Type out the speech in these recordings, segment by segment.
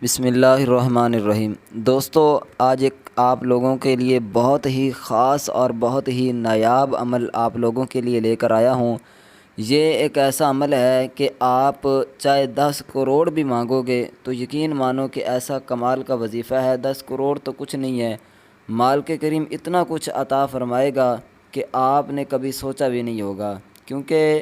بسم اللہ الرحمن الرحیم۔ دوستو، آج ایک آپ لوگوں کے لیے بہت ہی خاص اور بہت ہی نایاب عمل آپ لوگوں کے لیے لے کر آیا ہوں۔ یہ ایک ایسا عمل ہے کہ آپ چاہے 10 کروڑ بھی مانگو گے تو یقین مانو کہ ایسا کمال کا وظیفہ ہے۔ 10 کروڑ تو کچھ نہیں ہے، مالک کریم اتنا کچھ عطا فرمائے گا کہ آپ نے کبھی سوچا بھی نہیں ہوگا۔ کیونکہ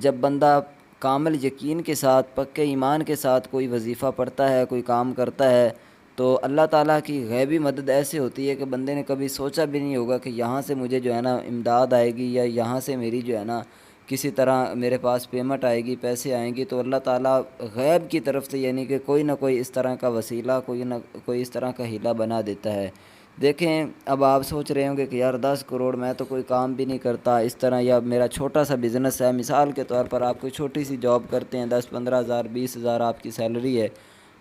جب بندہ کامل یقین کے ساتھ، پکے ایمان کے ساتھ کوئی وظیفہ پڑھتا ہے، کوئی کام کرتا ہے، تو اللہ تعالیٰ کی غیبی مدد ایسے ہوتی ہے کہ بندے نے کبھی سوچا بھی نہیں ہوگا کہ یہاں سے مجھے جو ہے نا امداد آئے گی، یا یہاں سے میری جو ہے نا کسی طرح میرے پاس پیمنٹ آئے گی، پیسے آئیں گی۔ تو اللہ تعالیٰ غیب کی طرف سے یعنی کہ کوئی نہ کوئی اس طرح کا وسیلہ، کوئی نہ کوئی اس طرح کا ہیلہ بنا دیتا ہے۔ دیکھیں، اب آپ سوچ رہے ہوں گے کہ یار 10 کروڑ میں تو کوئی کام بھی نہیں کرتا اس طرح، یا میرا چھوٹا سا بزنس ہے۔ مثال کے طور پر آپ کوئی چھوٹی سی جاب کرتے ہیں، 10-15 ہزار 20 ہزار آپ کی سیلری ہے۔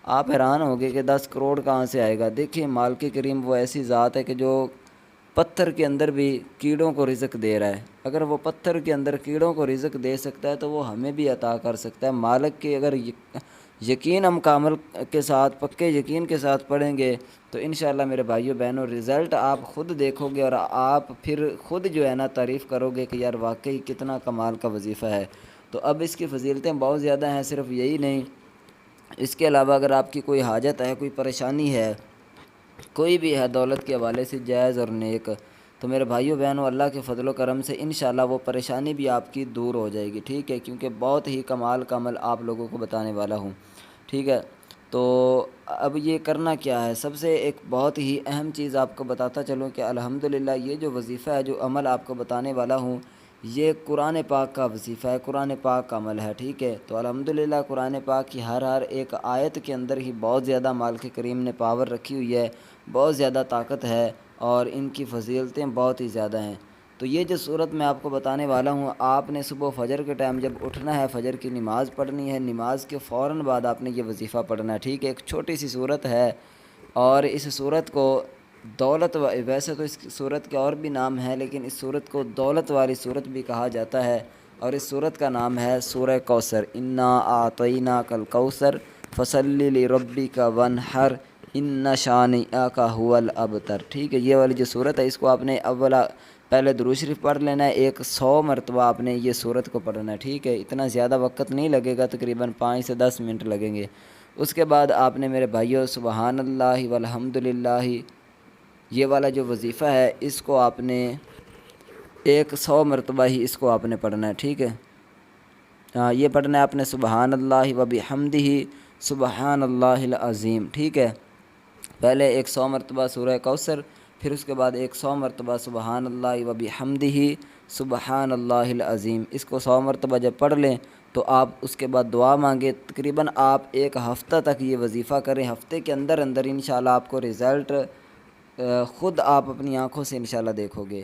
آپ حیران ہوگے کہ 10 کروڑ کہاں سے آئے گا۔ دیکھیں، مالک کریم وہ ایسی ذات ہے کہ جو پتھر کے اندر بھی کیڑوں کو رزق دے رہا ہے۔ اگر وہ پتھر کے اندر کیڑوں کو رزق دے سکتا ہے تو وہ ہمیں بھی عطا کر سکتا ہے۔ مالک کی اگر یقین ہم کامل کے ساتھ، پکے یقین کے ساتھ پڑھیں گے تو انشاءاللہ میرے بھائیو بہنوں، رزلٹ آپ خود دیکھو گے، اور آپ پھر خود جو ہے نا تعریف کرو گے کہ یار واقعی کتنا کمال کا وظیفہ ہے۔ تو اب اس کی فضیلتیں بہت زیادہ ہیں، صرف یہی نہیں، اس کے علاوہ اگر آپ کی کوئی حاجت ہے، کوئی پریشانی ہے، کوئی بھی ہے دولت کے حوالے سے جائز اور نیک، تو میرے بھائیو بہنوں، اللہ کے فضل و کرم سے انشاءاللہ وہ پریشانی بھی آپ کی دور ہو جائے گی، ٹھیک ہے؟ کیونکہ بہت ہی کمال کا عمل آپ لوگوں کو بتانے والا ہوں، ٹھیک ہے؟ تو اب یہ کرنا کیا ہے؟ سب سے ایک بہت ہی اہم چیز آپ کو بتاتا چلوں کہ الحمدللہ یہ جو وظیفہ ہے، جو عمل آپ کو بتانے والا ہوں، یہ قرآن پاک کا وظیفہ ہے، قرآن پاک کا عمل ہے، ٹھیک ہے؟ تو الحمدللہ قرآن پاک کی ہر ایک آیت کے اندر ہی بہت زیادہ مالک کریم نے پاور رکھی ہوئی ہے، بہت زیادہ طاقت ہے، اور ان کی فضیلتیں بہت ہی زیادہ ہیں۔ تو یہ جو صورت میں آپ کو بتانے والا ہوں، آپ نے صبح فجر کے ٹائم جب اٹھنا ہے، فجر کی نماز پڑھنی ہے، نماز کے فوراً بعد آپ نے یہ وظیفہ پڑھنا ہے، ٹھیک ہے؟ ایک چھوٹی سی صورت ہے، اور اس صورت کو ویسے تو اس صورت کے اور بھی نام ہیں، لیکن اس صورت کو دولت والی صورت بھی کہا جاتا ہے، اور اس صورت کا نام ہے سورہ کوثر۔ انا اعطیناک الکوثر فصلی لربک وانحر ان شانئک ھو الابتر، ٹھیک ہے؟ یہ والی جو صورت ہے، اس کو آپ نے پہلے درود شریف پڑھ لینا ہے، 100 مرتبہ آپ نے یہ صورت کو پڑھنا ہے، ٹھیک ہے؟ اتنا زیادہ وقت نہیں لگے گا، تقریباً 5 سے 10 منٹ لگیں گے۔ اس کے بعد آپ نے میرے بھائیو سبحان اللہ والحمدللہ، یہ والا جو وظیفہ ہے، اس کو آپ نے 100 مرتبہ ہی اس کو آپ نے پڑھنا ہے، ٹھیک ہے؟ یہ پڑھنا ہے آپ نے سبحان اللہ وبحمدہ سبحان اللہ العظیم، ٹھیک ہے؟ پہلے 100 مرتبہ سورہ کوثر، پھر اس کے بعد 100 مرتبہ سبحان اللہ وبحمدہ سبحان اللہ العظیم۔ اس کو 100 مرتبہ جب پڑھ لیں تو آپ اس کے بعد دعا مانگیں۔ تقریباً آپ 1 ہفتہ تک یہ وظیفہ کریں، ہفتے کے اندر اندر انشاءاللہ آپ کو رزلٹ خود آپ اپنی آنکھوں سے انشاءاللہ دیکھو گے۔